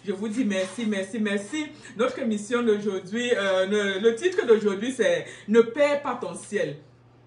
Je vous dis merci, merci, merci. Notre émission d'aujourd'hui, le titre d'aujourd'hui, c'est « Ne perds pas ton ciel ».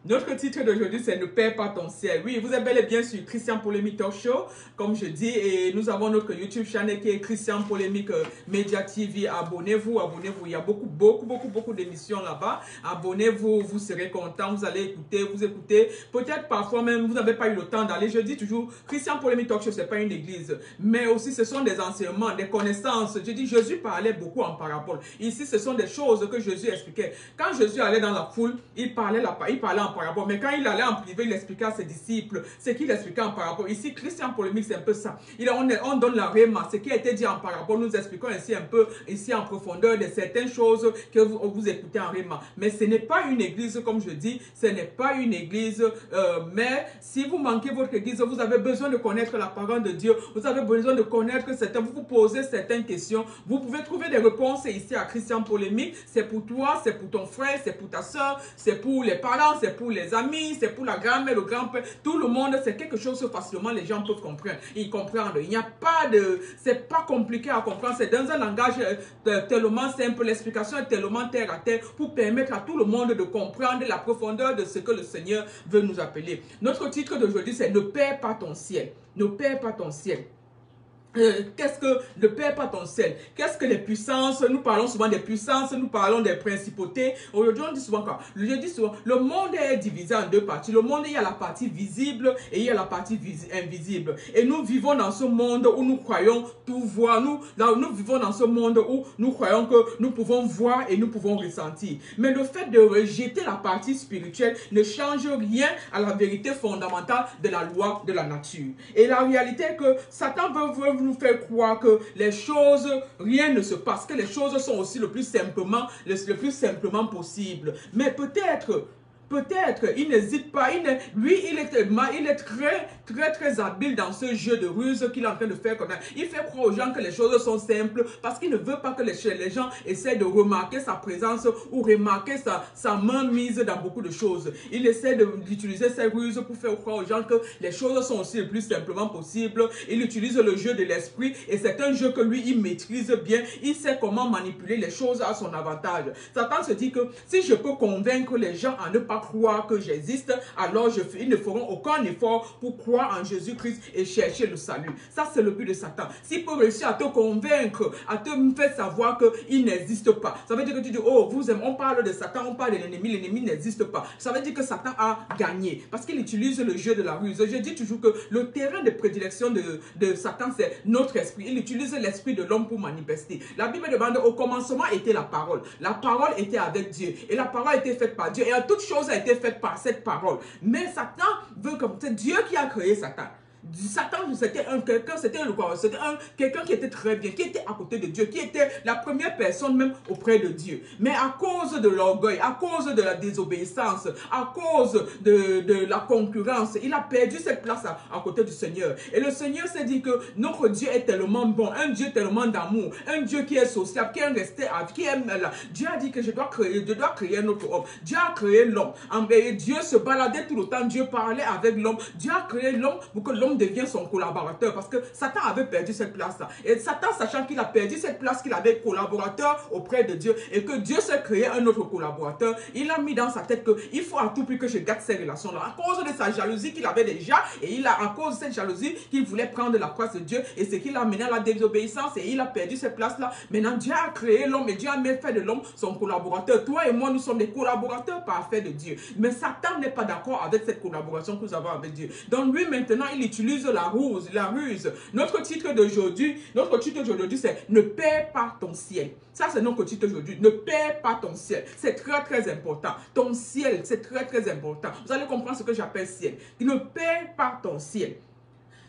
Notre titre d'aujourd'hui, c'est « Ne perds pas ton ciel ». Oui, vous êtes bel et bien sur Christian Polémique Talk Show, comme je dis, et nous avons notre YouTube channel qui est Christian Polémique Media TV. Abonnez-vous, abonnez-vous. Il y a beaucoup d'émissions là-bas. Abonnez-vous, vous serez content, vous allez écouter, vous écoutez. Peut-être parfois même, vous n'avez pas eu le temps d'aller. Je dis toujours, Christian Polémique Talk Show, ce n'est pas une église, mais aussi ce sont des enseignements, des connaissances. Je dis, Jésus parlait beaucoup en parabole. Ici, ce sont des choses que Jésus expliquait. Quand Jésus allait dans la foule, il parlait en parabole, mais quand il allait en privé, il expliquait à ses disciples ce qu'il expliquait en parabole. Ici, Christian Polémique, c'est un peu ça. On donne la réma, ce qui a été dit en parabole, nous expliquons ici un peu, ici en profondeur, de certaines choses que vous écoutez en réma. Mais ce n'est pas une église, comme je dis, ce n'est pas une église, mais si vous manquez votre église, vous avez besoin de connaître la parole de Dieu, vous avez besoin de connaître vous vous posez certaines questions, vous pouvez trouver des réponses ici à Christian Polémique. C'est pour toi, c'est pour ton frère, c'est pour ta soeur, c'est pour les parents, c'est pour les amis, c'est pour la grand-mère, le grand-père, tout le monde. C'est quelque chose que facilement les gens peuvent comprendre. Ils comprennent. Il n'y a pas de... C'est pas compliqué à comprendre. C'est dans un langage tellement simple. L'explication est tellement terre à terre pour permettre à tout le monde de comprendre la profondeur de ce que le Seigneur veut nous appeler. Notre titre d'aujourd'hui, c'est « Ne perds pas ton ciel ». Ne perds pas ton ciel. Qu'est-ce que ne perds pas ton ciel? Qu'est-ce que les puissances? Nous parlons souvent des puissances, nous parlons des principautés. Aujourd'hui, on dit souvent quoi? Je dis souvent, le monde est divisé en deux parties. Le monde, il y a la partie visible et il y a la partie invisible. Et nous vivons dans ce monde où nous croyons tout voir. Nous vivons dans ce monde où nous croyons que nous pouvons voir et nous pouvons ressentir. Mais le fait de rejeter la partie spirituelle ne change rien à la vérité fondamentale de la loi de la nature. Et la réalité est que Satan veut nous faire croire que les choses, rien ne se passe, que les choses sont aussi le plus simplement possible. Mais peut-être, il n'hésite pas, lui, il est très habile dans ce jeu de ruse qu'il est en train de faire. Il fait croire aux gens que les choses sont simples parce qu'il ne veut pas que les gens essaient de remarquer sa présence ou remarquer sa main mise dans beaucoup de choses. Il essaie d'utiliser ces ruses pour faire croire aux gens que les choses sont aussi le plus simplement possible. Il utilise le jeu de l'esprit et c'est un jeu que lui, il maîtrise bien. Il sait comment manipuler les choses à son avantage. Satan se dit que si je peux convaincre les gens à ne pas croire que j'existe, alors ils ne feront aucun effort pour croire en Jésus-Christ et chercher le salut. Ça, c'est le but de Satan. S'il peut réussir à te convaincre, à te faire savoir qu'il n'existe pas, ça veut dire que tu dis, oh, on parle de Satan, on parle de l'ennemi n'existe pas. Ça veut dire que Satan a gagné parce qu'il utilise le jeu de la ruse. Je dis toujours que le terrain de prédilection de Satan, c'est notre esprit. Il utilise l'esprit de l'homme pour manifester. La Bible demande, au commencement était la parole. La parole était avec Dieu et la parole était faite par Dieu et à toute chose a été faite par cette parole. Mais Satan veut comme c'est Dieu qui a créé Satan. Satan, c'était quelqu'un qui était très bien, qui était à côté de Dieu, qui était la première personne même auprès de Dieu. Mais à cause de l'orgueil, à cause de la désobéissance, à cause de la concurrence, il a perdu cette place à côté du Seigneur. Et le Seigneur s'est dit que notre Dieu est tellement bon, un Dieu tellement d'amour, un Dieu qui est sociable, qui est resté, qui aime là. Dieu a dit que je dois créer un autre homme. Dieu a créé l'homme. Et Dieu se baladait tout le temps, Dieu parlait avec l'homme. Dieu a créé l'homme pour que l'homme devient son collaborateur parce que Satan avait perdu cette place-là. Et Satan, sachant qu'il a perdu cette place, qu'il avait collaborateur auprès de Dieu et que Dieu s'est créé un autre collaborateur, il a mis dans sa tête qu'il faut à tout prix que je garde ces relations-là. À cause de sa jalousie qu'il avait déjà et à cause de cette jalousie qu'il voulait prendre la place de Dieu et ce qui l'a mené à la désobéissance et il a perdu cette place-là. Maintenant, Dieu a créé l'homme et Dieu a même fait de l'homme son collaborateur. Toi et moi, nous sommes des collaborateurs parfaits de Dieu. Mais Satan n'est pas d'accord avec cette collaboration que nous avons avec Dieu. Donc lui, maintenant, il utilise la ruse. Notre titre d'aujourd'hui, c'est « Ne perds pas ton ciel ». Ça, c'est notre titre d'aujourd'hui. Ne perds pas ton ciel. C'est très important. Ton ciel, c'est très important. Vous allez comprendre ce que j'appelle ciel. Ne perds pas ton ciel.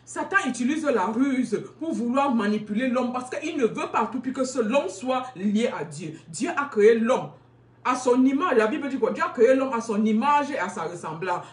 Satan utilise la ruse pour vouloir manipuler l'homme parce qu'il ne veut pas tout plus que l'homme soit lié à Dieu. Dieu a créé l'homme. à son image. La Bible dit quoi? Dieu a créé l'homme à son image et à sa ressemblance.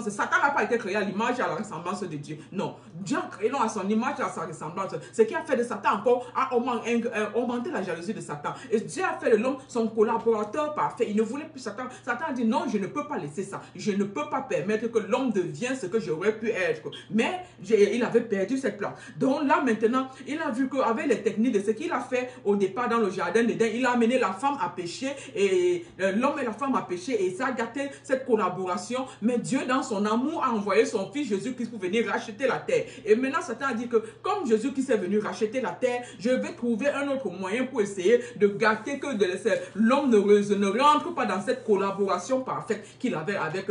Satan n'a pas été créé à l'image et à la ressemblance de Dieu. Non. Dieu a créé l'homme à son image et à sa ressemblance. Ce qui a fait de Satan encore a augmenté la jalousie de Satan. Et Dieu a fait de l'homme son collaborateur parfait. Il ne voulait plus Satan. Satan a dit non, je ne peux pas laisser ça. Je ne peux pas permettre que l'homme devienne ce que j'aurais pu être. Mais il avait perdu cette place. Donc là maintenant, il a vu qu'avec les techniques de ce qu'il a fait au départ dans le jardin d'Éden, il a amené la femme à pécher et l'homme et la femme a péché et ça a gâté cette collaboration. Mais Dieu dans son amour a envoyé son fils Jésus-Christ pour venir racheter la terre. Et maintenant Satan a dit que comme Jésus-Christ est venu racheter la terre, je vais trouver un autre moyen pour essayer de gâter que de laisser l'homme ne rentre pas dans cette collaboration parfaite qu'il avait avec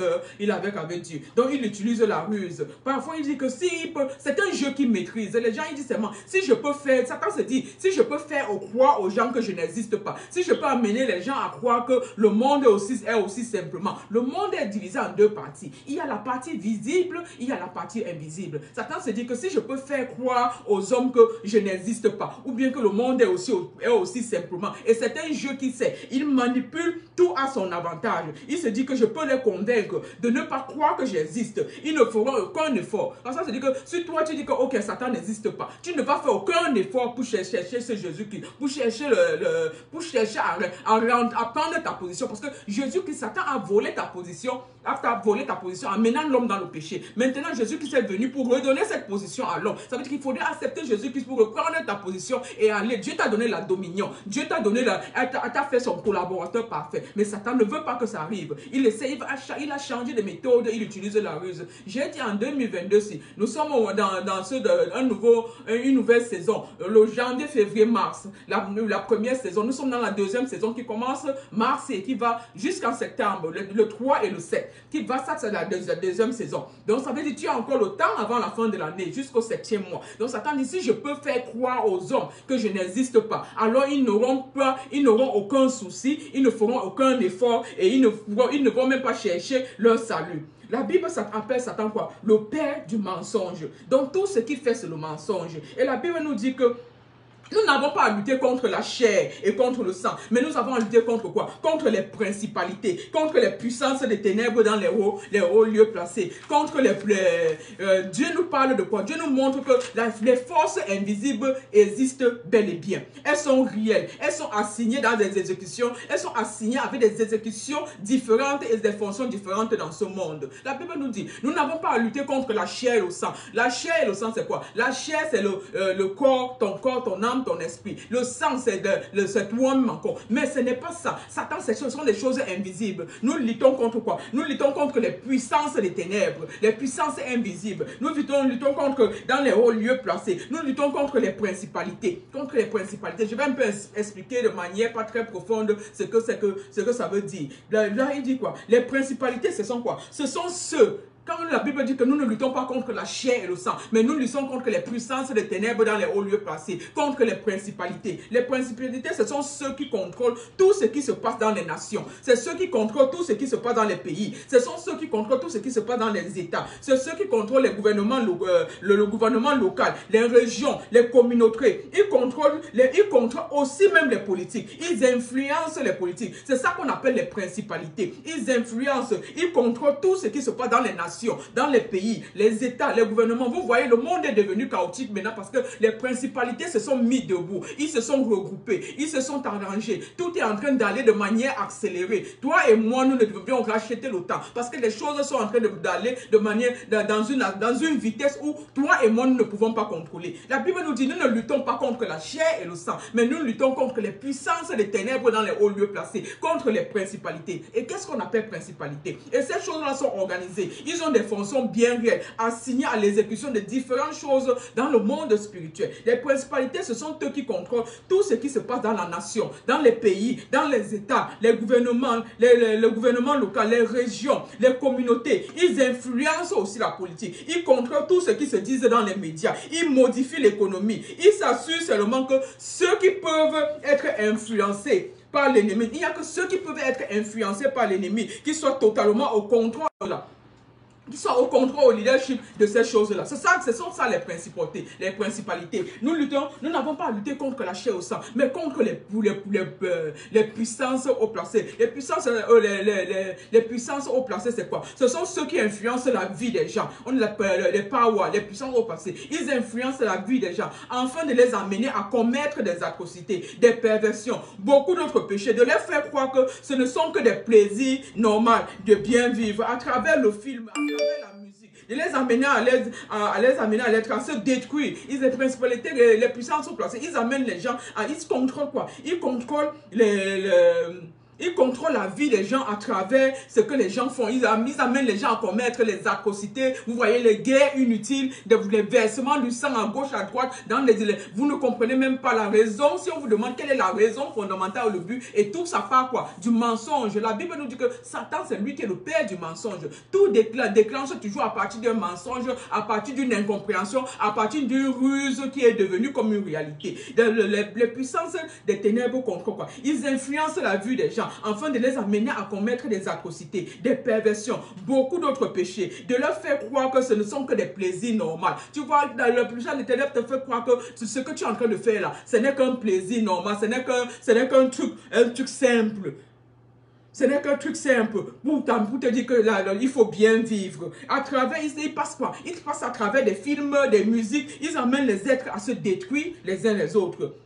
Dieu. Donc il utilise la ruse. Parfois il dit que c'est un jeu qu'il maîtrise. Les gens ils disent seulement si je peux faire, Satan se dit si je peux faire croire aux gens que je n'existe pas, si je peux amener les gens à croire que le monde est aussi simplement. Le monde est divisé en deux parties. Il y a la partie visible, il y a la partie invisible. Satan se dit que si je peux faire croire aux hommes que je n'existe pas, ou bien que le monde est aussi simplement. Et c'est un jeu qu'il sait. Il manipule tout à son avantage. Il se dit que je peux les convaincre de ne pas croire que j'existe. Ils ne feront aucun effort. Alors ça se dit que si toi tu dis que ok, Satan n'existe pas, tu ne vas faire aucun effort pour chercher ce Jésus-Christ, pour chercher à prendre ta position, parce que Jésus-Christ, Satan a volé ta position, en menant l'homme dans le péché. Maintenant, Jésus-Christ est venu pour redonner cette position à l'homme. Ça veut dire qu'il faudrait accepter Jésus-Christ pour reprendre ta position et aller. Dieu t'a donné la dominion. Dieu t'a donné t'a fait son collaborateur parfait. Mais Satan ne veut pas que ça arrive. Il a changé de méthode, il utilise la ruse. J'ai dit en 2022, si nous sommes une nouvelle saison, le janvier, février, mars, la première saison, nous sommes dans la deuxième saison qui commence mars et qui va jusqu'en septembre, le 3 et le 7, qui va, ça c'est la deuxième saison. Donc ça veut dire que tu as encore le temps avant la fin de l'année, jusqu'au 7e mois. Donc Satan dit, si je peux faire croire aux hommes que je n'existe pas, alors ils n'auront aucun souci, ils ne feront aucun effort et ils ne vont même pas chercher leur salut. La Bible appelle Satan quoi? Le père du mensonge. Donc tout ce qu'il fait c'est le mensonge. Et la Bible nous dit que nous n'avons pas à lutter contre la chair et contre le sang, mais nous avons à lutter contre quoi? Contre les principalités, contre les puissances des ténèbres dans les hauts lieux placés, contre Dieu nous parle de quoi? Dieu nous montre que les forces invisibles existent bel et bien. Elles sont réelles, elles sont assignées dans des exécutions, elles sont assignées avec des exécutions différentes et des fonctions différentes dans ce monde. La Bible nous dit, nous n'avons pas à lutter contre la chair et le sang. La chair et le sang c'est quoi? La chair c'est le corps, ton âme, ton esprit. Le sang, c'est toi-même encore. Mais ce n'est pas ça. Satan, ce sont des choses invisibles. Nous luttons contre quoi? Nous luttons contre les puissances des ténèbres, les puissances invisibles. Nous luttons contre, dans les hauts lieux placés, nous luttons contre les principalités. Contre les principalités. Je vais un peu expliquer de manière pas très profonde ce que ça veut dire. Là, il dit quoi? Les principalités, ce sont quoi? Ce sont ceux. Quand la Bible dit que nous ne luttons pas contre la chair et le sang, mais nous luttons contre les puissances des ténèbres dans les hauts lieux placés, contre les principalités. Les principalités, ce sont ceux qui contrôlent tout ce qui se passe dans les nations. C'est ceux qui contrôlent tout ce qui se passe dans les pays. Ce sont ceux qui contrôlent tout ce qui se passe dans les États. C'est ceux qui contrôlent les gouvernements, le gouvernement local, les régions, les communautés. Ils contrôlent aussi même les politiques. Ils influencent les politiques. C'est ça qu'on appelle les principalités. Ils influencent, ils contrôlent tout ce qui se passe dans les nations, dans les pays, les États, les gouvernements. Vous voyez, le monde est devenu chaotique maintenant parce que les principalités se sont mis debout. Ils se sont regroupés, ils se sont arrangés. Tout est en train d'aller de manière accélérée. Toi et moi, nous ne devons racheter le temps parce que les choses sont en train d'aller de manière dans une vitesse où toi et moi, nous ne pouvons pas contrôler. La Bible nous dit, nous ne luttons pas contre la chair et le sang, mais nous luttons contre les puissances des ténèbres dans les hauts lieux placés, contre les principalités. Et qu'est-ce qu'on appelle principalité? Et ces choses-là sont organisées. Ils ont des fonctions bien réelles, assignées à l'exécution de différentes choses dans le monde spirituel. Les principalités, ce sont eux qui contrôlent tout ce qui se passe dans la nation, dans les pays, dans les États, les gouvernements, le gouvernement local, les régions, les communautés. Ils influencent aussi la politique. Ils contrôlent tout ce qui se dit dans les médias. Ils modifient l'économie. Ils s'assurent seulement que ceux qui peuvent être influencés par l'ennemi, il n'y a que ceux qui peuvent être influencés par l'ennemi qui soient totalement au contrôle qui sont au contrôle, au leadership de ces choses-là. Ce sont ça les principautés, les principalités. Nous n'avons pas à lutter contre la chair au sang, mais contre les puissances haut placées. Les puissances haut placées, c'est quoi? Ce sont ceux qui influencent la vie des gens. On les powers, les puissances haut placées. Ils influencent la vie des gens, afin de les amener à commettre des atrocités, des perversions, beaucoup d'autres péchés, de leur faire croire que ce ne sont que des plaisirs normaux de bien vivre à travers le film, à travers la musique, de les amener à l'être, à se détruire. Les principalités, les puissances sont placées, ils amènent les gens, ils contrôlent quoi? Ils contrôlent ils contrôlent la vie des gens à travers ce que les gens font. Ils amènent les gens à commettre les atrocités. Vous voyez les guerres inutiles, les versements du sang à gauche, à droite. Vous ne comprenez même pas la raison. Si on vous demande quelle est la raison fondamentale, le but, et tout ça part quoi? Du mensonge. La Bible nous dit que Satan, c'est lui qui est le père du mensonge. Tout déclenche toujours à partir d'un mensonge, à partir d'une incompréhension, à partir d'une ruse qui est devenue comme une réalité. Les puissances des ténèbres contrôlent quoi? Ils influencent la vie des gens, afin de les amener à commettre des atrocités, des perversions, beaucoup d'autres péchés, de leur faire croire que ce ne sont que des plaisirs normaux. Tu vois, dans le puissant des ténèbres te fait croire que ce que tu es en train de faire là, ce n'est qu'un plaisir normal, ce n'est qu'un truc simple. Ce n'est qu'un truc simple pour te dire que là, il faut bien vivre. À travers, ils passent quoi? Ils passent à travers des films, des musiques, ils amènent les êtres à se détruire les uns les autres.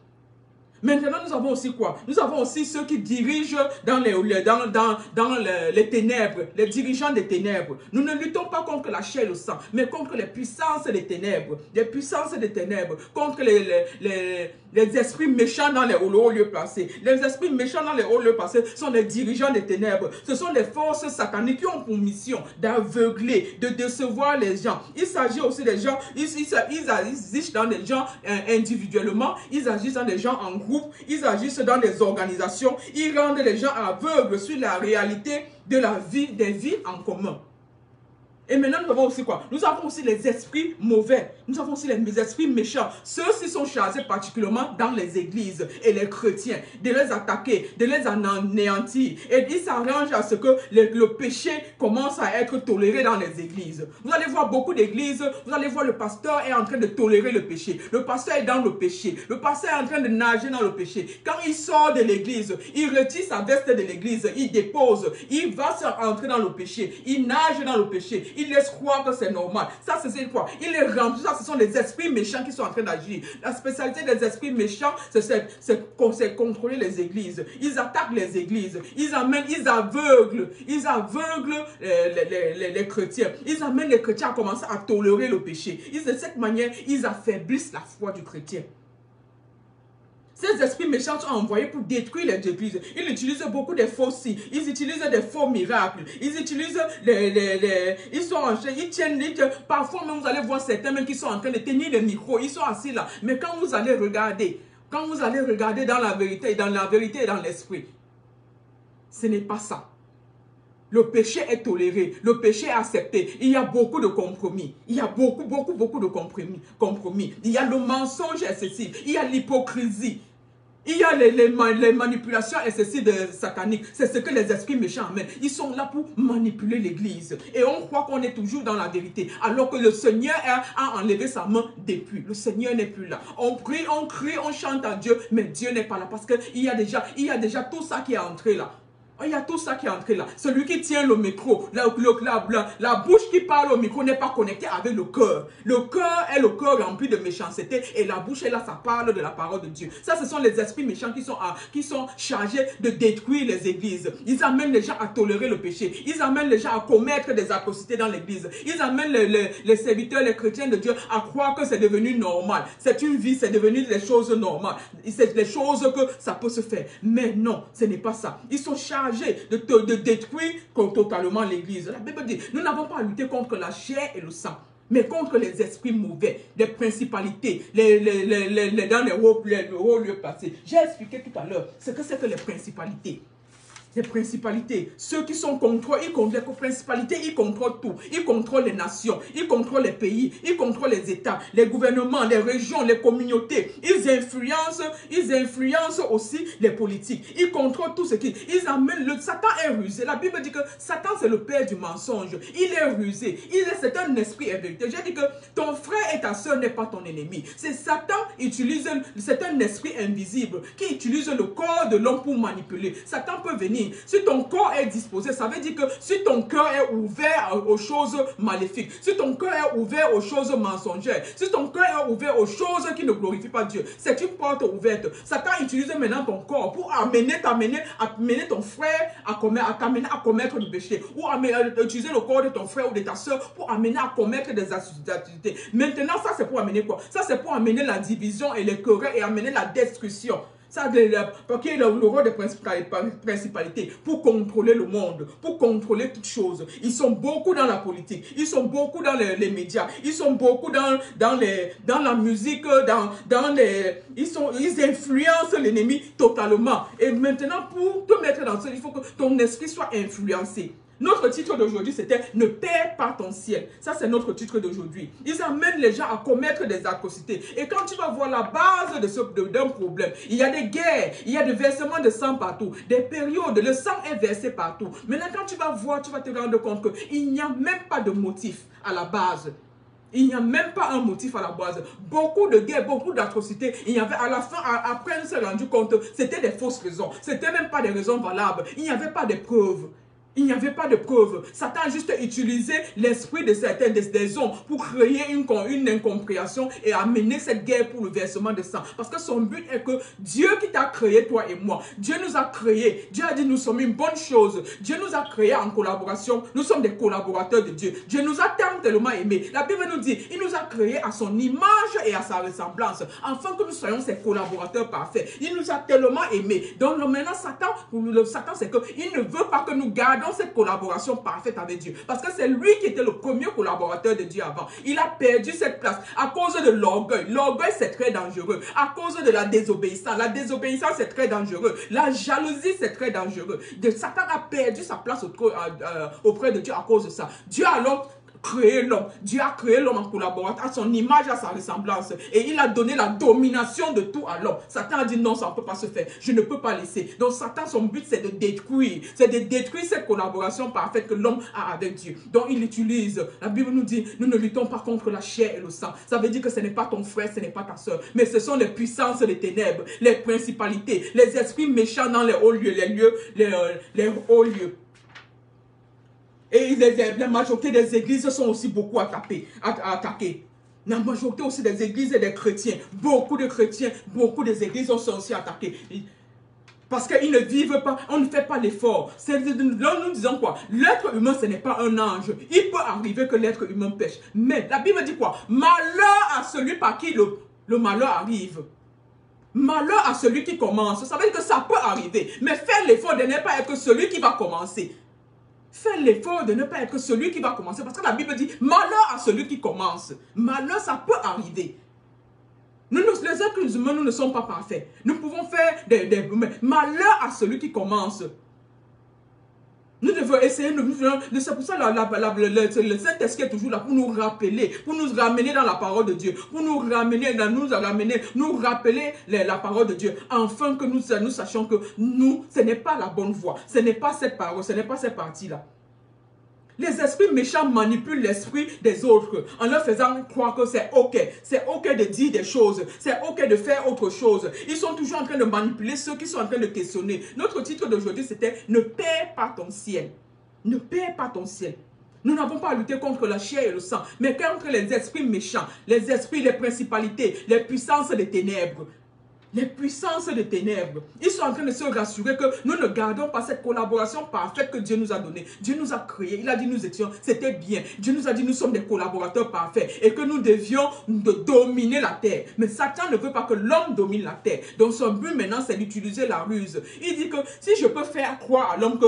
Maintenant, nous avons aussi quoi? Nous avons aussi ceux qui dirigent dans les ténèbres, les dirigeants des ténèbres. Nous ne luttons pas contre la chair et le sang, mais contre les puissances des ténèbres. Les puissances des ténèbres, contre les esprits méchants dans les hauts lieux placés. Les esprits méchants dans les hauts lieux placés sont les dirigeants des ténèbres. Ce sont les forces sataniques qui ont pour mission d'aveugler, de décevoir les gens. Il s'agit aussi des gens, ils agissent dans des gens individuellement, ils agissent dans des gens en groupe, ils agissent dans des organisations, ils rendent les gens aveugles sur la réalité de la vie, des vies en commun. Et maintenant, nous avons aussi quoi? Nous avons aussi les esprits mauvais. Nous avons aussi les esprits méchants. Ceux-ci sont chargés particulièrement dans les églises et les chrétiens, de les attaquer, de les anéantir. Et ils s'arrangent à ce que le péché commence à être toléré dans les églises. Vous allez voir beaucoup d'églises, vous allez voir le pasteur est en train de tolérer le péché. Le pasteur est dans le péché. Le pasteur est en train de nager dans le péché. Quand il sort de l'église, il retire sa veste de l'église, il dépose, il va entrer dans le péché, il nage dans le péché. Il laisse croire que c'est normal. Ça, c'est quoi? Il les remplit. Ça, ce sont les esprits méchants qui sont en train d'agir. La spécialité des esprits méchants, c'est contrôler les églises. Ils attaquent les églises. Ils aveuglent les chrétiens. Ils amènent les chrétiens à commencer à tolérer le péché. De cette manière, ils affaiblissent la foi du chrétien. Ces esprits méchants sont envoyés pour détruire les églises. Ils utilisent beaucoup de faux signes. Ils utilisent des faux miracles. Ils utilisent ils sont en train, ils tiennent. Parfois même vous allez voir certains même qui sont en train de tenir le micro. Ils sont assis là. Mais quand vous allez regarder dans la vérité et dans l'esprit, ce n'est pas ça. Le péché est toléré, le péché est accepté. Il y a beaucoup de compromis. Il y a beaucoup de compromis. Il y a le mensonge excessif. Il y a l'hypocrisie. Il y a les manipulations excessives sataniques. C'est ce que les esprits méchants amènent. Ils sont là pour manipuler l'église. Et on croit qu'on est toujours dans la vérité. Alors que le Seigneur a enlevé sa main depuis. Le Seigneur n'est plus là. On prie, on crie, on chante à Dieu. Mais Dieu n'est pas là. Parce qu'il y a déjà tout ça qui est entré là. Il y a tout ça qui est entré là. Celui qui tient le micro, la bouche qui parle au micro n'est pas connectée avec le cœur. Le cœur est le cœur rempli de méchanceté et la bouche est là, ça parle de la parole de Dieu. Ça, ce sont les esprits méchants qui sont chargés de détruire les églises. Ils amènent les gens à tolérer le péché. Ils amènent les gens à commettre des atrocités dans l'église. Ils amènent les serviteurs, les chrétiens de Dieu à croire que c'est devenu normal. C'est une vie, c'est devenu des choses normales. C'est des choses que ça peut se faire. Mais non, ce n'est pas ça. Ils sont chargés de détruire totalement l'église. La Bible dit, nous n'avons pas à lutter contre la chair et le sang, mais contre les esprits mauvais, les principalités, dans les hauts lieux placés. J'ai expliqué tout à l'heure ce que c'est que les principalités. les principalités, ceux qui sont contre, ils contrôlent les principalités, ils contrôlent tout. Ils contrôlent les nations, ils contrôlent les pays, ils contrôlent les États, les gouvernements, les régions, les communautés. Ils influencent aussi les politiques. Ils contrôlent tout ce qui... Ils amènent le... Satan est rusé. La Bible dit que Satan, c'est le père du mensonge. Il est rusé. C'est un esprit invéritable. J'ai dit que ton frère et ta soeur n'est pas ton ennemi. C'est Satan c'est un esprit invisible qui utilise le corps de l'homme pour manipuler. Satan peut venir. Si ton corps est disposé, ça veut dire que si ton cœur est ouvert aux choses maléfiques, si ton cœur est ouvert aux choses mensongères, si ton cœur est ouvert aux choses qui ne glorifient pas Dieu, c'est une porte ouverte. Satan utilise maintenant ton corps pour amener ton frère à commettre du péché, ou utiliser le corps de ton frère ou de ta soeur pour amener à commettre des activités. Maintenant, ça c'est pour amener quoi? Ça c'est pour amener la division et les querelles et amener la destruction. Ça, qui est le rôle des principalités pour contrôler le monde, pour contrôler toutes choses. Ils sont beaucoup dans la politique, ils sont beaucoup dans les médias, ils sont beaucoup dans la musique, ils influencent l'ennemi totalement. Et maintenant, pour te mettre dans ça, il faut que ton esprit soit influencé. Notre titre d'aujourd'hui, c'était « Ne perds pas ton ciel ». Ça, c'est notre titre d'aujourd'hui. Ils amènent les gens à commettre des atrocités. Et quand tu vas voir la base d'un problème, il y a des guerres, il y a des versements de sang partout, des périodes, le sang est versé partout. Maintenant, quand tu vas voir, tu vas te rendre compte qu'il n'y a même pas de motif à la base. Il n'y a même pas un motif à la base. Beaucoup de guerres, beaucoup d'atrocités. Il y avait à la fin, après on s'est rendu compte, c'était des fausses raisons. C'était même pas des raisons valables. Il n'y avait pas de preuves. Il n'y avait pas de preuves. Satan a juste utilisé l'esprit de certains des hommes pour créer une incompréhension et amener cette guerre pour le versement de sang. Parce que son but est que Dieu qui t'a créé, toi et moi, Dieu nous a créés. Dieu a dit nous sommes une bonne chose. Dieu nous a créés en collaboration. Nous sommes des collaborateurs de Dieu. Dieu nous a tellement aimés. La Bible nous dit, il nous a créés à son image et à sa ressemblance, afin que nous soyons ses collaborateurs parfaits. Il nous a tellement aimés. Donc maintenant, Satan, c'est qu'il ne veut pas que nous gardions cette collaboration parfaite avec Dieu. Parce que c'est lui qui était le premier collaborateur de Dieu avant. Il a perdu cette place à cause de l'orgueil. L'orgueil, c'est très dangereux. À cause de la désobéissance. La désobéissance, c'est très dangereux. La jalousie, c'est très dangereux. Satan a perdu sa place auprès de Dieu à cause de ça. Dieu a alors créé l'homme. Dieu a créé l'homme en collaborateur à son image, à sa ressemblance. Et il a donné la domination de tout à l'homme. Satan a dit non, ça ne peut pas se faire. Je ne peux pas laisser. Donc Satan, son but, c'est de détruire. C'est de détruire cette collaboration parfaite que l'homme a avec Dieu. Donc il utilise. La Bible nous dit, nous ne luttons pas contre la chair et le sang. Ça veut dire que ce n'est pas ton frère, ce n'est pas ta soeur. Mais ce sont les puissances des ténèbres, les principalités, les esprits méchants dans les hauts lieux, les hauts lieux. Et la majorité des églises sont aussi beaucoup attaquées. La majorité aussi des églises et des chrétiens. Beaucoup de chrétiens, beaucoup des églises sont aussi attaquées. Parce qu'ils ne vivent pas, on ne fait pas l'effort. Nous disons quoi? L'être humain, ce n'est pas un ange. Il peut arriver que l'être humain pêche. Mais la Bible dit quoi? Malheur à celui par qui le malheur arrive. Malheur à celui qui commence. Ça veut dire que ça peut arriver. Mais fais l'effort de ne pas être celui qui va commencer. Fais l'effort de ne pas être celui qui va commencer. Parce que la Bible dit, malheur à celui qui commence. Malheur, ça peut arriver. Les êtres humains, nous ne sommes pas parfaits. Nous pouvons faire malheur à celui qui commence. Nous devons essayer, c'est pour ça que le Saint-Esprit est toujours là pour nous rappeler, pour nous ramener dans la parole de Dieu, pour nous rappeler la parole de Dieu, afin que nous sachions que ce n'est pas la bonne voie, ce n'est pas cette parole, ce n'est pas cette partie-là. Les esprits méchants manipulent l'esprit des autres en leur faisant croire que c'est ok. C'est ok de dire des choses. C'est ok de faire autre chose. Ils sont toujours en train de manipuler ceux qui sont en train de questionner. Notre titre d'aujourd'hui, c'était « Ne perds pas ton ciel ». Ne perds pas ton ciel. Nous n'avons pas à lutter contre la chair et le sang, mais contre les esprits méchants, les esprits, les principalités, les puissances des ténèbres. Les puissances des ténèbres, ils sont en train de se rassurer que nous ne gardons pas cette collaboration parfaite que Dieu nous a donnée. Dieu nous a créés, il a dit nous étions, c'était bien. Dieu nous a dit nous sommes des collaborateurs parfaits et que nous devions dominer la terre. Mais Satan ne veut pas que l'homme domine la terre. Donc son but maintenant c'est d'utiliser la ruse. Il dit que si je peux faire croire à l'homme que,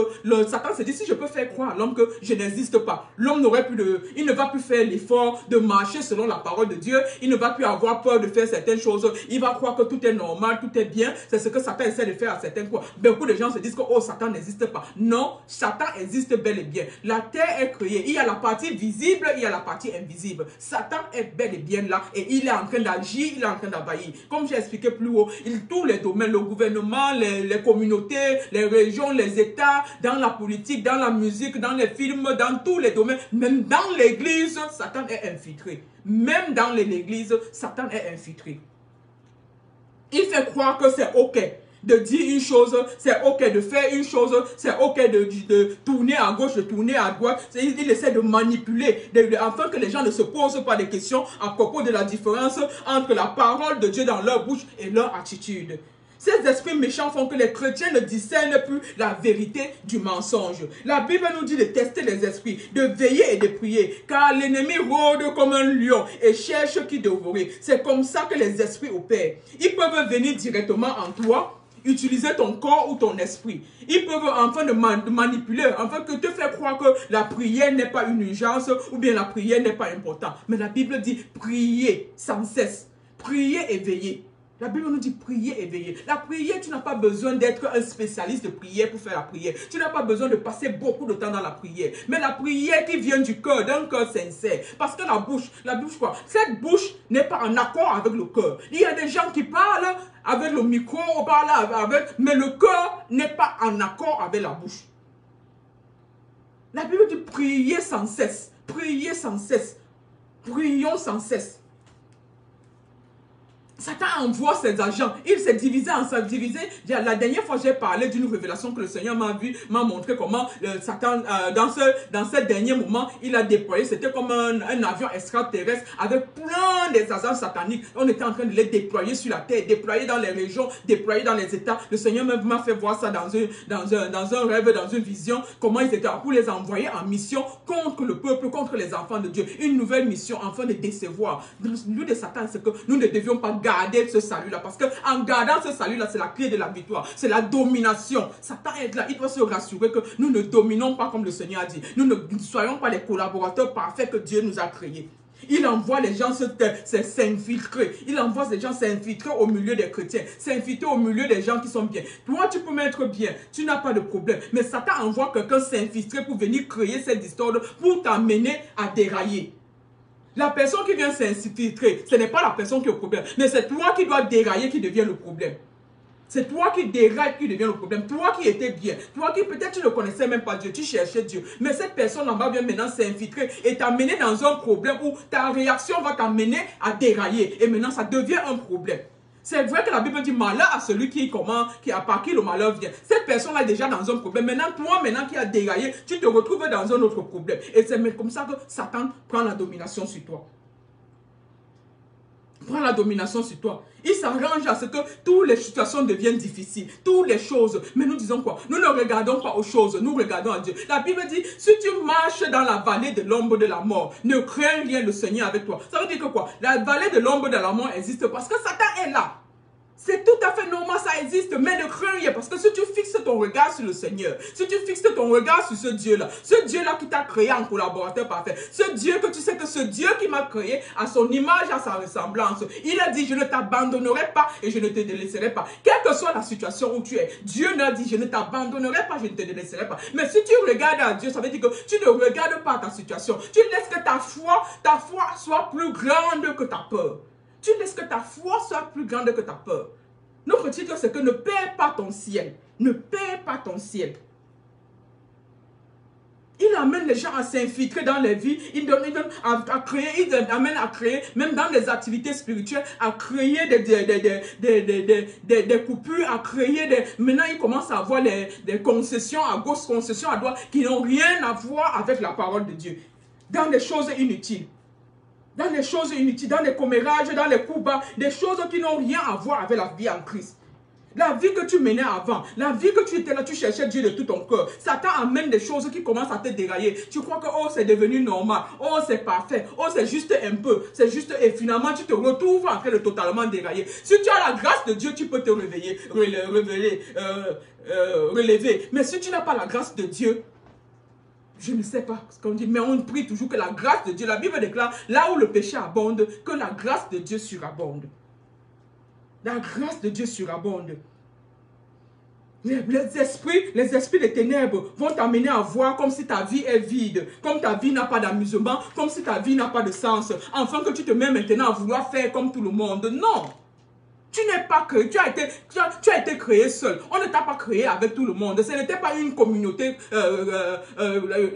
Satan se dit si je peux faire croire à l'homme que je n'existe pas, l'homme n'aurait plus il ne va plus faire l'effort de marcher selon la parole de Dieu. Il ne va plus avoir peur de faire certaines choses. Il va croire que tout est normal. normal, tout est bien. C'est ce que Satan essaie de faire à certains fois. Beaucoup de gens se disent que oh, Satan n'existe pas. Non, Satan existe bel et bien. La terre est créée. Il y a la partie visible, il y a la partie invisible. Satan est bel et bien là et il est en train d'agir, il est en train d'envahir. Comme j'ai expliqué plus haut, tous les domaines, le gouvernement, les communautés, les régions, les États, dans la politique, dans la musique, dans les films, dans tous les domaines, même dans l'église, Satan est infiltré. Même dans l'église, Satan est infiltré. Il fait croire que c'est ok de dire une chose, c'est ok de faire une chose, c'est ok de tourner à gauche, de tourner à droite. Il essaie de manipuler, afin que les gens ne se posent pas des questions à propos de la différence entre la parole de Dieu dans leur bouche et leur attitude. Ces esprits méchants font que les chrétiens ne discernent plus la vérité du mensonge. La Bible nous dit de tester les esprits, de veiller et de prier, car l'ennemi rôde comme un lion et cherche qui dévorer. C'est comme ça que les esprits opèrent. Ils peuvent venir directement en toi, utiliser ton corps ou ton esprit. Ils peuvent enfin de manipuler, enfin que te faire croire que la prière n'est pas une urgence ou bien la prière n'est pas importante. Mais la Bible dit prier sans cesse, prier et veiller. La Bible nous dit prier et veiller. La prière, tu n'as pas besoin d'être un spécialiste de prière pour faire la prière. Tu n'as pas besoin de passer beaucoup de temps dans la prière. Mais la prière qui vient du cœur, d'un cœur sincère. Parce que la bouche quoi? Cette bouche n'est pas en accord avec le cœur. Il y a des gens qui parlent avec le micro, on parle mais le cœur n'est pas en accord avec la bouche. La Bible dit prier sans cesse. Prier sans cesse. Prions sans cesse. Satan envoie ses agents. Il s'est divisé en subdivisé. La dernière fois, j'ai parlé d'une révélation que le Seigneur m'a montré comment Satan, dans ce dernier moment, il a déployé. C'était comme un avion extraterrestre avec plein des agents sataniques. On était en train de les déployer sur la terre, déployer dans les régions, déployer dans les États. Le Seigneur m'a fait voir ça dans un rêve, dans une vision, comment ils étaient pour les envoyer en mission contre le peuple, contre les enfants de Dieu. Une nouvelle mission afin de décevoir. Lui de Satan, c'est que nous ne devions pas garder ce salut-là. Parce qu'en gardant ce salut-là, c'est la clé de la victoire. C'est la domination. Satan est là. Il doit se rassurer que nous ne dominons pas comme le Seigneur a dit. Nous ne soyons pas les collaborateurs parfaits que Dieu nous a créés. Il envoie les gens s'infiltrer. Il envoie les gens s'infiltrer au milieu des chrétiens. S'infiltrer au milieu des gens qui sont bien. Toi, tu peux mettre bien. Tu n'as pas de problème. Mais Satan envoie quelqu'un s'infiltrer pour venir créer cette histoire, pour t'amener à dérailler. La personne qui vient s'infiltrer, ce n'est pas la personne qui est au problème. Mais c'est toi qui dois dérailler qui devient le problème. C'est toi qui déraille qui devient le problème. Toi qui étais bien. Toi qui peut-être tu ne connaissais même pas Dieu. Tu cherchais Dieu. Mais cette personne en bas vient maintenant s'infiltrer et t'amener dans un problème où ta réaction va t'amener à dérailler. Et maintenant ça devient un problème. C'est vrai que la Bible dit malheur à celui par qui le malheur vient. Cette personne-là est déjà dans un problème. Maintenant, toi, qui as déraillé, tu te retrouves dans un autre problème. Et c'est comme ça que Satan prend la domination sur toi. Prend la domination sur toi. Il s'arrange à ce que toutes les situations deviennent difficiles. Toutes les choses. Mais nous disons quoi? Nous ne regardons pas aux choses. Nous regardons à Dieu. La Bible dit, si tu marches dans la vallée de l'ombre de la mort, ne crains rien, le Seigneur avec toi. Ça veut dire que quoi? La vallée de l'ombre de la mort existe parce que Satan est là. C'est tout à fait normal, ça existe, mais ne crains rien. Parce que si tu fixes ton regard sur le Seigneur, si tu fixes ton regard sur ce Dieu-là qui t'a créé en collaborateur parfait, ce Dieu que tu sais que ce Dieu qui m'a créé à son image, à sa ressemblance, il a dit, je ne t'abandonnerai pas et je ne te délaisserai pas. Quelle que soit la situation où tu es, Dieu n'a dit, je ne t'abandonnerai pas, je ne te délaisserai pas. Mais si tu regardes à Dieu, ça veut dire que tu ne regardes pas ta situation. Tu laisses que ta foi soit plus grande que ta peur. Tu laisses que ta foi soit plus grande que ta peur. Notre titre, c'est que ne perds pas ton ciel. Ne perds pas ton ciel. Il amène les gens à s'infiltrer dans les vies. Il amène à créer, même dans les activités spirituelles, à créer des coupures, à créer Maintenant, il commence à avoir des concessions à gauche, concessions à droite, qui n'ont rien à voir avec la parole de Dieu. Dans des choses inutiles. Dans les choses inutiles, dans les commérages, dans les coups bas, des choses qui n'ont rien à voir avec la vie en Christ. La vie que tu menais avant, la vie que tu étais là, tu cherchais Dieu de tout ton cœur. Satan amène des choses qui commencent à te dérailler. Tu crois que oh, c'est devenu normal, oh, c'est parfait, oh, c'est juste un peu, c'est juste... Et finalement, tu te retrouves en train de totalement dérailler. Si tu as la grâce de Dieu, tu peux te relever. Mais si tu n'as pas la grâce de Dieu, je ne sais pas ce qu'on dit, mais on prie toujours que la grâce de Dieu, la Bible déclare, là où le péché abonde, que la grâce de Dieu surabonde. La grâce de Dieu surabonde. Les esprits des ténèbres vont t'amener à voir comme si ta vie est vide, comme ta vie n'a pas d'amusement, comme si ta vie n'a pas de sens, afin que tu te mets maintenant à vouloir faire comme tout le monde. Non! Tu n'es pas créé, tu as été créé seul. On ne t'a pas créé avec tout le monde. Ce n'était pas une communauté,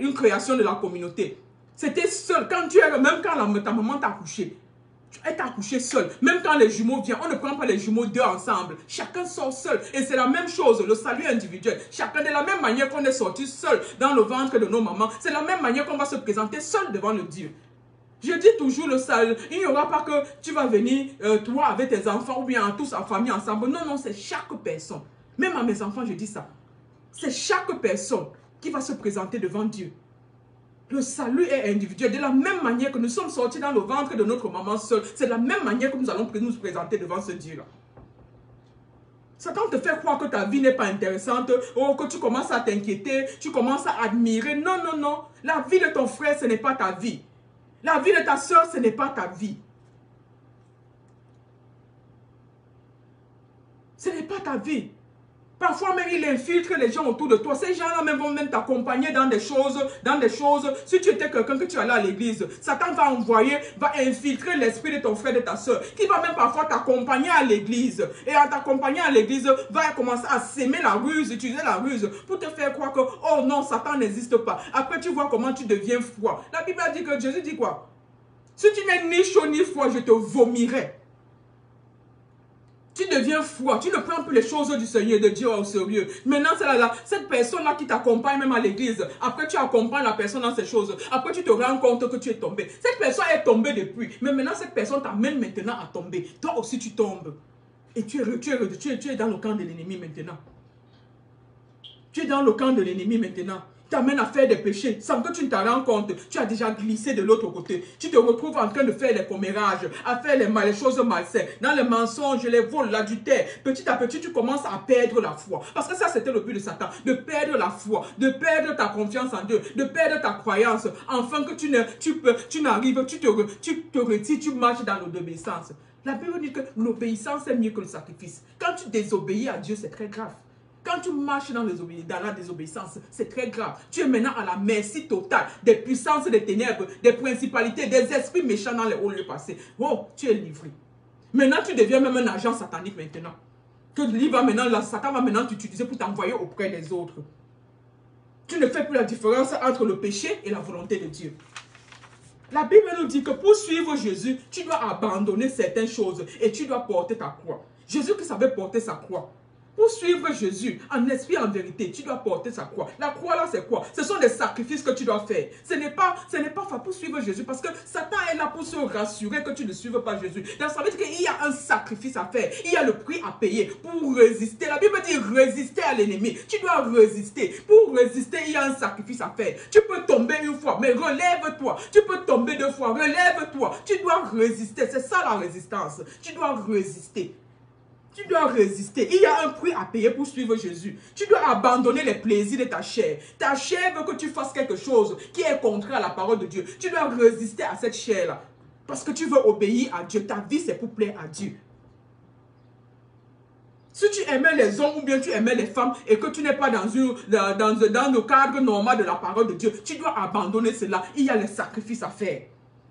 une création de la communauté. C'était seul. Même quand ta maman t'a accouché, elle t'a accouché seule. Même quand les jumeaux viennent, on ne prend pas les jumeaux deux ensemble. Chacun sort seul. Et c'est la même chose, le salut individuel. Chacun, de la même manière qu'on est sorti seul dans le ventre de nos mamans, c'est la même manière qu'on va se présenter seul devant le Dieu. Je dis toujours le salut. Il n'y aura pas que tu vas venir, toi, avec tes enfants, ou bien tous en famille ensemble. Non, non, c'est chaque personne. Même à mes enfants, je dis ça. C'est chaque personne qui va se présenter devant Dieu. Le salut est individuel. De la même manière que nous sommes sortis dans le ventre de notre maman seule, c'est de la même manière que nous allons nous présenter devant ce Dieu-là. Satan te fait croire que ta vie n'est pas intéressante, ou que tu commences à t'inquiéter, tu commences à admirer. Non, non, non. La vie de ton frère, ce n'est pas ta vie. La vie de ta soeur, ce n'est pas ta vie. Ce n'est pas ta vie. Parfois même, il infiltre les gens autour de toi. Ces gens-là même vont même t'accompagner dans des choses. Si tu étais quelqu'un que tu allais à l'église, Satan va infiltrer l'esprit de ton frère, de ta soeur, qui va même parfois t'accompagner à l'église. Et en t'accompagnant à l'église, va commencer à s'aimer la ruse, utiliser la ruse, pour te faire croire que, oh non, Satan n'existe pas. Après, tu vois comment tu deviens froid. La Bible a dit que Jésus dit quoi? Si tu n'es ni chaud ni froid, je te vomirai. Tu deviens froid, tu ne prends plus les choses du Seigneur de Dieu au sérieux. Maintenant, c'est cette personne-là qui t'accompagne même à l'église. Après, tu accompagnes la personne dans ces choses. Après, tu te rends compte que tu es tombé. Cette personne est tombée depuis. Mais maintenant, cette personne t'amène maintenant à tomber. Toi aussi, tu tombes. Et tu es dans le camp de l'ennemi maintenant. Tu es dans le camp de l'ennemi maintenant. T'amène à faire des péchés sans que tu ne t'en rends compte. Tu as déjà glissé de l'autre côté. Tu te retrouves en train de faire les commérages, à faire les choses malsaines, dans les mensonges, les vols, l'adultère. Petit à petit, tu commences à perdre la foi. Parce que ça, c'était le but de Satan. De perdre la foi, de perdre ta confiance en Dieu, de perdre ta croyance. Afin que tu n'arrives, tu te retires, tu marches dans l'obéissance. La Bible dit que l'obéissance est mieux que le sacrifice. Quand tu désobéis à Dieu, c'est très grave. Quand tu marches dans la désobéissance, c'est très grave. Tu es maintenant à la merci totale des puissances des ténèbres, des principalités, des esprits méchants dans les hauts lieux passés. Oh, tu es livré. Maintenant, tu deviens même un agent satanique maintenant. Satan va maintenant t'utiliser pour t'envoyer auprès des autres. Tu ne fais plus la différence entre le péché et la volonté de Dieu. La Bible nous dit que pour suivre Jésus, tu dois abandonner certaines choses et tu dois porter ta croix. Jésus qui savait porter sa croix. Pour suivre Jésus, en esprit, en vérité, tu dois porter sa croix. La croix là, c'est quoi? Ce sont des sacrifices que tu dois faire. Ce n'est pas pour suivre Jésus, parce que Satan est là pour se rassurer que tu ne suives pas Jésus. Donc ça veut dire qu'il y a un sacrifice à faire. Il y a le prix à payer pour résister. La Bible dit résister à l'ennemi. Tu dois résister. Pour résister, il y a un sacrifice à faire. Tu peux tomber une fois, mais relève-toi. Tu peux tomber deux fois, relève-toi. Tu dois résister. C'est ça la résistance. Tu dois résister. Tu dois résister. Il y a un prix à payer pour suivre Jésus. Tu dois abandonner les plaisirs de ta chair. Ta chair veut que tu fasses quelque chose qui est contraire à la parole de Dieu. Tu dois résister à cette chair-là. Parce que tu veux obéir à Dieu. Ta vie, c'est pour plaire à Dieu. Si tu aimais les hommes ou bien tu aimais les femmes et que tu n'es pas dans le cadre normal de la parole de Dieu, tu dois abandonner cela. Il y a les sacrifices à faire.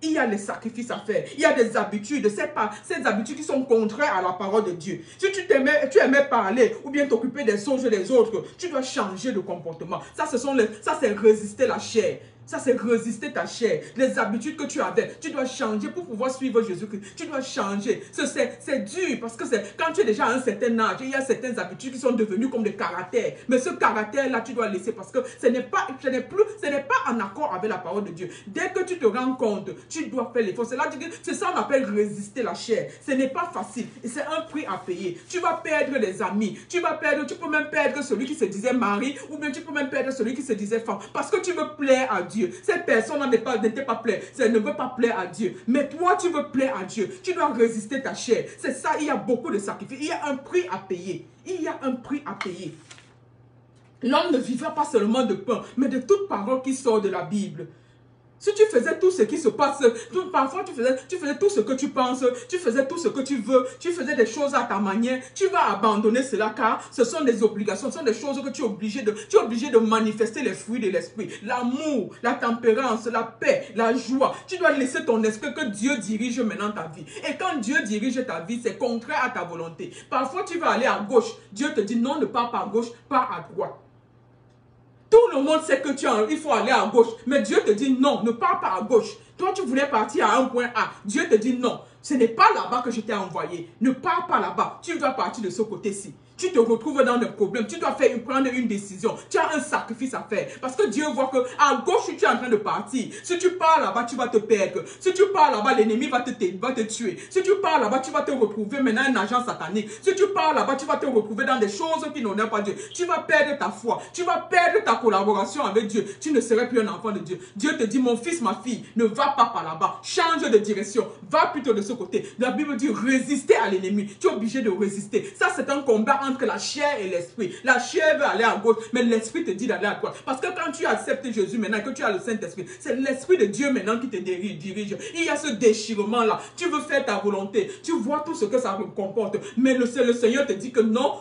Il y a les sacrifices à faire. Il y a des habitudes, ces habitudes qui sont contraires à la parole de Dieu. Si tu aimais parler ou bien t'occuper des songes des autres, tu dois changer de comportement. Ça, c'est résister la chair. Ça, c'est résister ta chair. Les habitudes que tu avais, tu dois changer pour pouvoir suivre Jésus-Christ. Tu dois changer. C'est dur parce que quand tu es déjà à un certain âge, il y a certaines habitudes qui sont devenues comme des caractères. Mais ce caractère-là, tu dois laisser parce que ce n'est pas en accord avec la parole de Dieu. Dès que tu te rends compte, tu dois faire l'effort. C'est ça qu'on appelle résister la chair. Ce n'est pas facile. Et c'est un prix à payer. Tu vas perdre des amis. Tu peux même perdre celui qui se disait mari ou bien tu peux même perdre celui qui se disait femme. Parce que tu veux plaire à Dieu. Cette personne-là n'était pas plaire. Elle ne veut pas plaire à Dieu. Mais toi, tu veux plaire à Dieu. Tu dois résister ta chair. C'est ça, il y a beaucoup de sacrifices. Il y a un prix à payer. Il y a un prix à payer. L'homme ne vivra pas seulement de pain, mais de toute parole qui sort de la Bible. Si tu faisais tout ce qui se passe, parfois tu faisais tout ce que tu penses, tu faisais tout ce que tu veux, tu faisais des choses à ta manière, tu vas abandonner cela car ce sont des obligations, ce sont des choses que tu es obligé de manifester les fruits de l'esprit. L'amour, la tempérance, la paix, la joie. Tu dois laisser ton esprit que Dieu dirige maintenant ta vie. Et quand Dieu dirige ta vie, c'est contraire à ta volonté. Parfois tu vas aller à gauche, Dieu te dit non, ne pars pas à gauche, pars à droite. Tout le monde sait que il faut aller à gauche. Mais Dieu te dit non, ne pars pas à gauche. Toi, tu voulais partir à un point A. Dieu te dit non, ce n'est pas là-bas que je t'ai envoyé. Ne pars pas là-bas. Tu dois partir de ce côté-ci. Tu te retrouves dans des problèmes. Tu dois prendre une décision. Tu as un sacrifice à faire. Parce que Dieu voit qu'à gauche, tu es en train de partir. Si tu pars là-bas, tu vas te perdre. Si tu pars là-bas, l'ennemi va te tuer. Si tu pars là-bas, tu vas te retrouver maintenant un agent satanique. Si tu pars là-bas, tu vas te retrouver dans des choses qui n'honorent pas Dieu. Tu vas perdre ta foi. Tu vas perdre ta collaboration avec Dieu. Tu ne serais plus un enfant de Dieu. Dieu te dit, mon fils, ma fille, ne va pas par là-bas. Change de direction. Va plutôt de ce côté. La Bible dit, résister à l'ennemi. Tu es obligé de résister. Ça, c'est un combat entre la chair et l'esprit. La chair veut aller à gauche, mais l'esprit te dit d'aller à droite. Parce que quand tu acceptes Jésus maintenant, que tu as le Saint-Esprit, c'est l'esprit de Dieu maintenant qui te dirige. Il y a ce déchirement-là. Tu veux faire ta volonté. Tu vois tout ce que ça comporte. Mais le Seigneur te dit que non.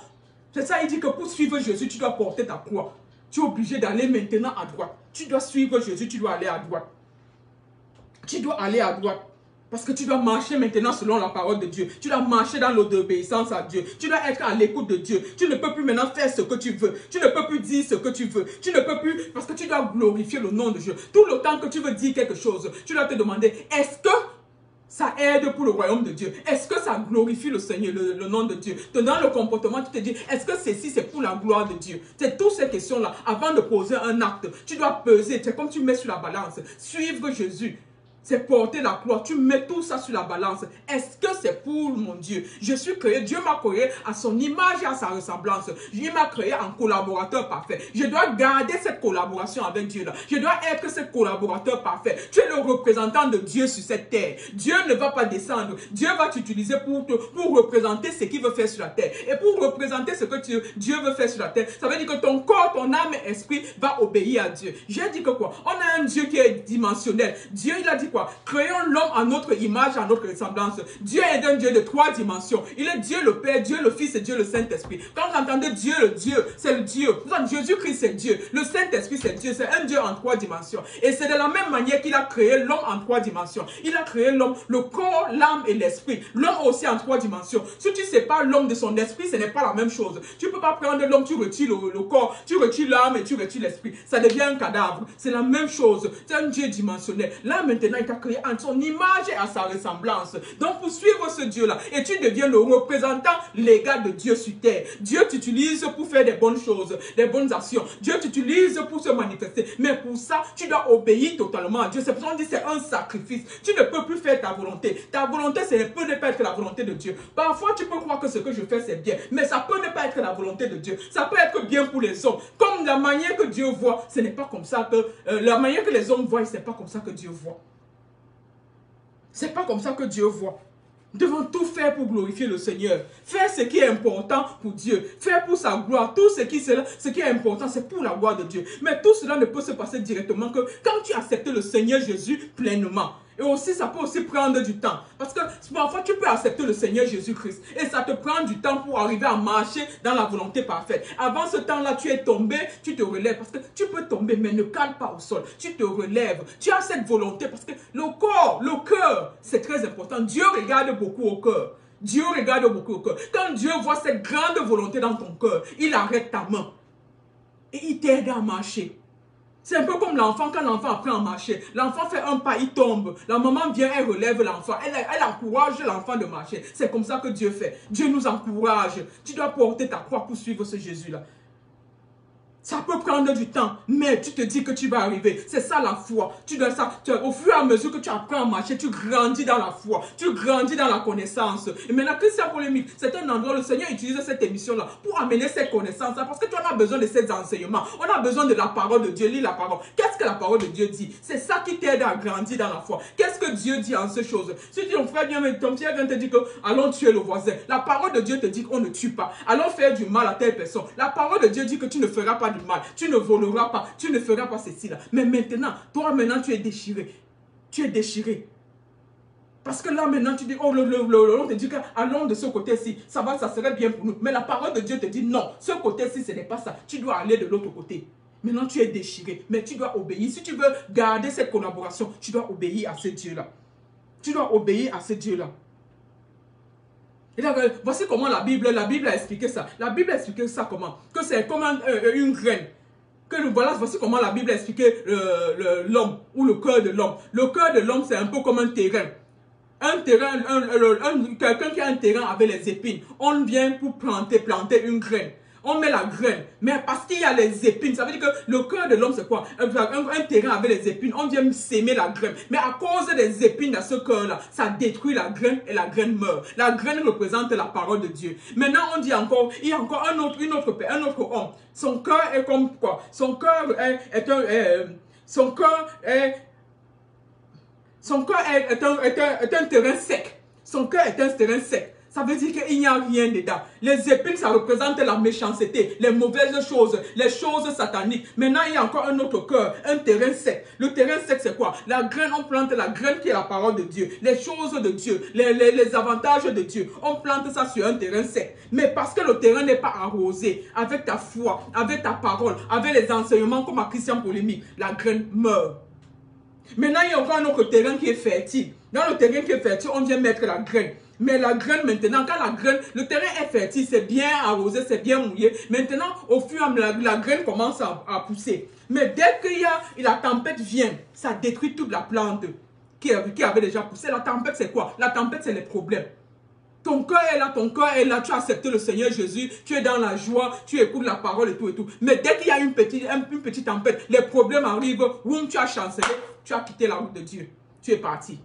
C'est ça, il dit que pour suivre Jésus, tu dois porter ta croix. Tu es obligé d'aller maintenant à droite. Tu dois suivre Jésus, tu dois aller à droite. Tu dois aller à droite. Parce que tu dois marcher maintenant selon la parole de Dieu. Tu dois marcher dans l'obéissance à Dieu. Tu dois être à l'écoute de Dieu. Tu ne peux plus maintenant faire ce que tu veux. Tu ne peux plus dire ce que tu veux. Tu ne peux plus, parce que tu dois glorifier le nom de Dieu. Tout le temps que tu veux dire quelque chose, tu dois te demander, est-ce que ça aide pour le royaume de Dieu? Est-ce que ça glorifie le Seigneur, le nom de Dieu? Dans le comportement, tu te dis, est-ce que ceci, c'est pour la gloire de Dieu? C'est toutes ces questions-là. Avant de poser un acte, tu dois peser. C'est comme tu mets sur la balance. Suivre Jésus, c'est porter la croix. Tu mets tout ça sur la balance. Est-ce que c'est pour mon Dieu? Je suis créé. Dieu m'a créé à son image et à sa ressemblance. Il m'a créé en collaborateur parfait. Je dois garder cette collaboration avec Dieu là. Je dois être ce collaborateur parfait. Tu es le représentant de Dieu sur cette terre. Dieu ne va pas descendre. Dieu va t'utiliser pour représenter ce qu'il veut faire sur la terre. Et pour représenter ce que Dieu veut faire sur la terre, ça veut dire que ton corps, ton âme et esprit va obéir à Dieu. J'ai dit que quoi? On a un Dieu qui est dimensionnel. Dieu, il a dit quoi? Créons l'homme à notre image, à notre ressemblance. Dieu est un Dieu de 3 dimensions. Il est Dieu le Père, Dieu le Fils et Dieu le Saint-Esprit. Quand vous entendez Dieu, le Dieu, c'est le Dieu. Jésus-Christ, c'est Dieu. Le Saint-Esprit, c'est Dieu. C'est un Dieu en 3 dimensions. Et c'est de la même manière qu'il a créé l'homme en 3 dimensions. Il a créé l'homme, le corps, l'âme et l'esprit. L'homme aussi en 3 dimensions. Si tu sépares l'homme de son esprit, ce n'est pas la même chose. Tu ne peux pas prendre l'homme, tu retires le corps, tu retires l'âme et tu retires l'esprit. Ça devient un cadavre. C'est la même chose. C'est un Dieu dimensionnel. Là, maintenant, il t'a créé en son image et à sa ressemblance. Donc, pour suivre ce Dieu-là, et tu deviens le représentant légal de Dieu sur terre. Dieu t'utilise pour faire des bonnes choses, des bonnes actions. Dieu t'utilise pour se manifester. Mais pour ça, tu dois obéir totalement à Dieu. C'est pour ça qu'on dit que c'est un sacrifice. Tu ne peux plus faire ta volonté. Ta volonté, ça ne peut ne pas être la volonté de Dieu. Parfois, tu peux croire que ce que je fais, c'est bien. Mais ça peut ne pas être la volonté de Dieu. Ça peut être bien pour les hommes. Comme la manière que Dieu voit, ce n'est pas comme ça que... la manière que les hommes voient, ce n'est pas comme ça que Dieu voit. C'est pas comme ça que Dieu voit. Nous devons tout faire pour glorifier le Seigneur. Faire ce qui est important pour Dieu. Faire pour sa gloire. Tout ce qui est important, c'est pour la gloire de Dieu. Mais tout cela ne peut se passer directement que quand tu acceptes le Seigneur Jésus pleinement. Et aussi, ça peut aussi prendre du temps. Parce que parfois, tu peux accepter le Seigneur Jésus-Christ. Et ça te prend du temps pour arriver à marcher dans la volonté parfaite. Avant ce temps-là, tu es tombé, tu te relèves. Parce que tu peux tomber, mais ne cale pas au sol. Tu te relèves. Tu as cette volonté. Parce que le corps, le cœur, c'est très important. Dieu regarde beaucoup au cœur. Dieu regarde beaucoup au cœur. Quand Dieu voit cette grande volonté dans ton cœur, il arrête ta main. Et il t'aide à marcher. C'est un peu comme l'enfant, quand l'enfant apprend à marcher. L'enfant fait un pas, il tombe. La maman vient, elle relève l'enfant. Elle encourage l'enfant de marcher. C'est comme ça que Dieu fait. Dieu nous encourage. Tu dois porter ta croix pour suivre ce Jésus-là. Ça peut prendre du temps, mais tu te dis que tu vas arriver. C'est ça la foi. Au fur et à mesure que tu apprends à marcher, tu grandis dans la foi. Tu grandis dans la connaissance. Et maintenant, Christian Polémique, c'est un endroit où le Seigneur utilise cette émission-là pour amener cette connaissance-là. Parce que tu en as besoin de ces enseignements. On a besoin de la parole de Dieu. Lis la parole. Qu'est-ce que la parole de Dieu dit? C'est ça qui t'aide à grandir dans la foi. Qu'est-ce que Dieu dit en ces choses? Si ton frère vient te dire que allons tuer le voisin, la parole de Dieu te dit qu'on ne tue pas. Allons faire du mal à telle personne. La parole de Dieu dit que tu ne feras pas du mal, tu ne voleras pas, tu ne feras pas ceci là. Mais maintenant, toi maintenant tu es déchiré. Tu es déchiré. Parce que là maintenant tu dis, oh on te dit que allons de ce côté-ci, ça serait bien pour nous. Mais la parole de Dieu te dit non, ce côté-ci ce n'est pas ça. Tu dois aller de l'autre côté. Maintenant tu es déchiré, mais tu dois obéir. Si tu veux garder cette collaboration, tu dois obéir à ce Dieu-là. Tu dois obéir à ce Dieu-là. Et là, voici comment la Bible a expliqué ça. La Bible a expliqué ça comment? Que c'est comme une graine. Voilà, voici comment la Bible a expliqué l'homme ou le cœur de l'homme. Le cœur de l'homme, c'est un peu comme un terrain. Un terrain, quelqu'un qui a un terrain avec les épines. On vient pour planter une graine. On met la graine, mais parce qu'il y a les épines, ça veut dire que le cœur de l'homme c'est quoi? Un terrain avec les épines, on vient s'aimer la graine. Mais à cause des épines dans ce cœur-là, ça détruit la graine et la graine meurt. La graine représente la parole de Dieu. Maintenant, on dit encore, il y a encore un autre homme. Son cœur est comme quoi? Son cœur est un terrain sec. Son cœur est un terrain sec. Ça veut dire qu'il n'y a rien dedans. Les épines, ça représente la méchanceté, les mauvaises choses, les choses sataniques. Maintenant, il y a encore un autre cœur, un terrain sec. Le terrain sec, c'est quoi? La graine, on plante la graine qui est la parole de Dieu, les choses de Dieu, les avantages de Dieu. On plante ça sur un terrain sec. Mais parce que le terrain n'est pas arrosé avec ta foi, avec ta parole, avec les enseignements comme à Christian Polémique, la graine meurt. Maintenant, il y a encore un autre terrain qui est fertile. Dans le terrain qui est fertile, on vient mettre la graine. Mais la graine maintenant, quand la graine, le terrain est fertile, c'est bien arrosé, c'est bien mouillé. Maintenant, au fur et à mesure, la graine commence à pousser. Mais dès que la tempête vient, ça détruit toute la plante qui avait déjà poussé. La tempête, c'est quoi? La tempête, c'est les problèmes. Ton cœur est là, tu as accepté le Seigneur Jésus, tu es dans la joie, tu écoutes la parole et tout et tout. Mais dès qu'il y a une petite tempête, les problèmes arrivent, boum, tu as chancellé, tu as quitté la route de Dieu, tu es parti.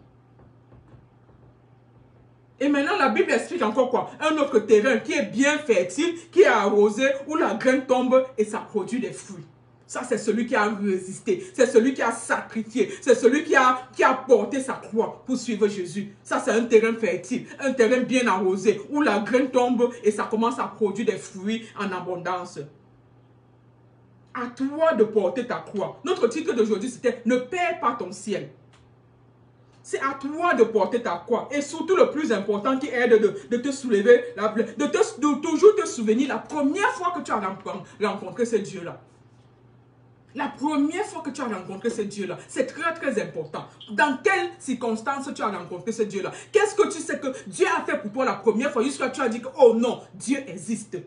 Et maintenant, la Bible explique encore quoi? Un autre terrain qui est bien fertile, qui est arrosé, où la graine tombe et ça produit des fruits. Ça, c'est celui qui a résisté. C'est celui qui a sacrifié. C'est celui qui a porté sa croix pour suivre Jésus. Ça, c'est un terrain fertile, un terrain bien arrosé, où la graine tombe et ça commence à produire des fruits en abondance. À toi de porter ta croix. Notre titre d'aujourd'hui, c'était « Ne perds pas ton ciel ». C'est à toi de porter ta croix. Et surtout le plus important qui aide de te soulever, de toujours te souvenir la première fois que tu as rencontré ce Dieu-là. La première fois que tu as rencontré ce Dieu-là, c'est très très important. Dans quelles circonstances tu as rencontré ce Dieu-là? Qu'est-ce que tu sais que Dieu a fait pour toi la première fois jusqu'à tu as dit que oh non, Dieu existe.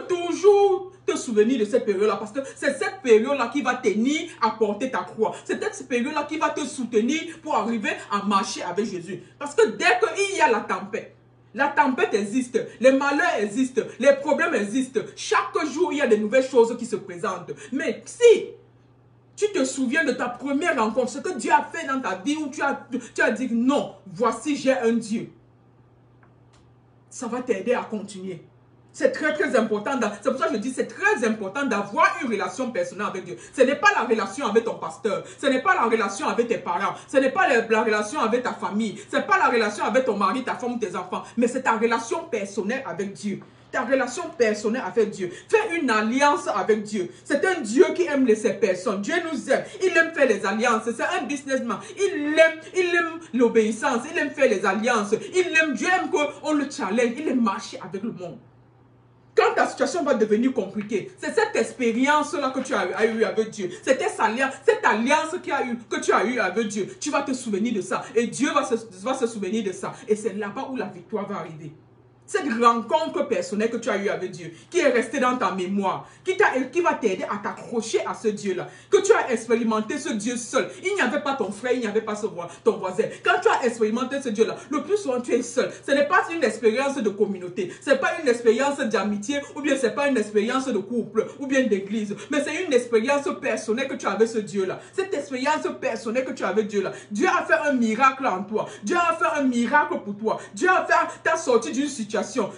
Toujours te souvenir de cette période-là parce que c'est cette période-là qui va t'aider à porter ta croix. C'est cette période-là qui va te soutenir pour arriver à marcher avec Jésus. Parce que dès qu'il y a la tempête existe, les malheurs existent, les problèmes existent. Chaque jour, il y a de nouvelles choses qui se présentent. Mais si tu te souviens de ta première rencontre, ce que Dieu a fait dans ta vie où tu as dit non, voici j'ai un Dieu. Ça va t'aider à continuer. C'est très très important. C'est pour ça que je dis c'est très important d'avoir une relation personnelle avec Dieu. Ce n'est pas la relation avec ton pasteur. Ce n'est pas la relation avec tes parents. Ce n'est pas la relation avec ta famille. Ce n'est pas la relation avec ton mari, ta femme ou tes enfants. Mais c'est ta relation personnelle avec Dieu. Ta relation personnelle avec Dieu. Fais une alliance avec Dieu. C'est un Dieu qui aime laisser personne. Dieu nous aime. Il aime faire les alliances. C'est un businessman. Il aime l'obéissance. Il aime faire les alliances. Dieu aime qu'on le challenge. Il aime marcher avec le monde. Quand ta situation va devenir compliquée, c'est cette expérience-là que tu as eue avec Dieu. C'est cette alliance que tu as eue avec Dieu. Tu vas te souvenir de ça. Et Dieu va se souvenir de ça. Et c'est là-bas où la victoire va arriver. Cette rencontre personnelle que tu as eue avec Dieu, qui est restée dans ta mémoire, qui va t'aider à t'accrocher à ce Dieu-là, que tu as expérimenté ce Dieu seul. Il n'y avait pas ton frère, il n'y avait pas ton voisin. Quand tu as expérimenté ce Dieu-là, le plus souvent tu es seul. Ce n'est pas une expérience de communauté, ce n'est pas une expérience d'amitié, ou bien ce n'est pas une expérience de couple, ou bien d'église, mais c'est une expérience personnelle que tu as avec ce Dieu-là. Cette expérience personnelle que tu as avec Dieu-là, Dieu a fait un miracle en toi. Dieu a fait un miracle pour toi. Dieu a fait ta sortie d'une situation situation.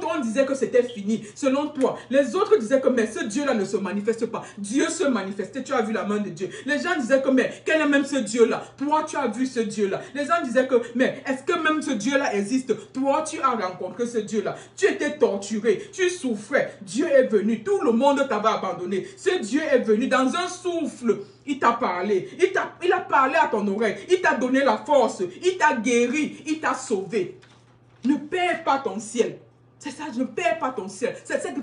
On disait que c'était fini, selon toi. Les autres disaient que, mais ce Dieu-là ne se manifeste pas. Dieu se manifestait, tu as vu la main de Dieu. Les gens disaient que, mais quel est même ce Dieu-là? Toi, tu as vu ce Dieu-là. Les gens disaient que, mais est-ce que même ce Dieu-là existe? Toi, tu as rencontré ce Dieu-là. Tu étais torturé, tu souffrais. Dieu est venu, tout le monde t'avait abandonné. Ce Dieu est venu dans un souffle. Il t'a parlé, il a parlé à ton oreille, il t'a donné la force, il t'a guéri, il t'a sauvé. Ne perds pas ton ciel. C'est ça, ne perds pas ton ciel. C'est cette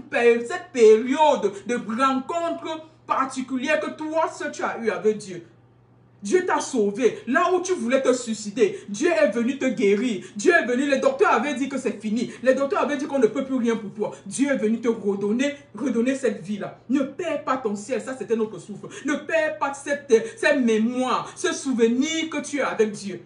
période de rencontre particulière que toi, seul tu as eu avec Dieu. Dieu t'a sauvé. Là où tu voulais te suicider, Dieu est venu te guérir. Dieu est venu, les docteurs avaient dit que c'est fini. Les docteurs avaient dit qu'on ne peut plus rien pour toi. Dieu est venu te redonner cette vie-là. Ne perds pas ton ciel, ça c'était notre souffle. Ne perds pas cette mémoire, ce souvenir que tu as avec Dieu.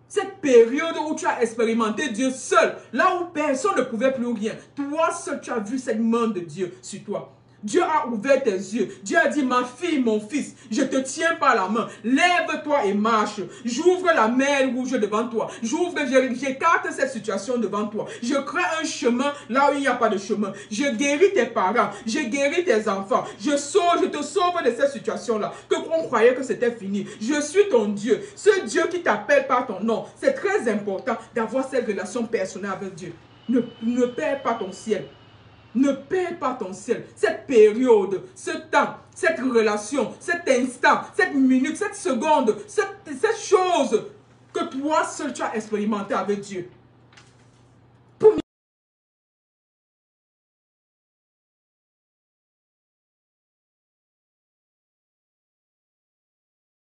Cette période où tu as expérimenté Dieu seul, là où personne ne pouvait plus rien. Toi seul, tu as vu cette main de Dieu sur toi. Dieu a ouvert tes yeux. Dieu a dit, ma fille, mon fils, je te tiens par la main. Lève-toi et marche. J'ouvre la mer rouge devant toi. J'écarte cette situation devant toi. Je crée un chemin là où il n'y a pas de chemin. Je guéris tes parents. Je guéris tes enfants. Je te sauve de cette situation-là. Que on croyait que c'était fini. Je suis ton Dieu. Ce Dieu qui t'appelle par ton nom. C'est très important d'avoir cette relation personnelle avec Dieu. Ne perds pas ton ciel. Ne perds pas ton ciel. Cette période, ce temps, cette relation, cet instant, cette minute, cette seconde, cette chose que toi seul tu as expérimenté avec Dieu.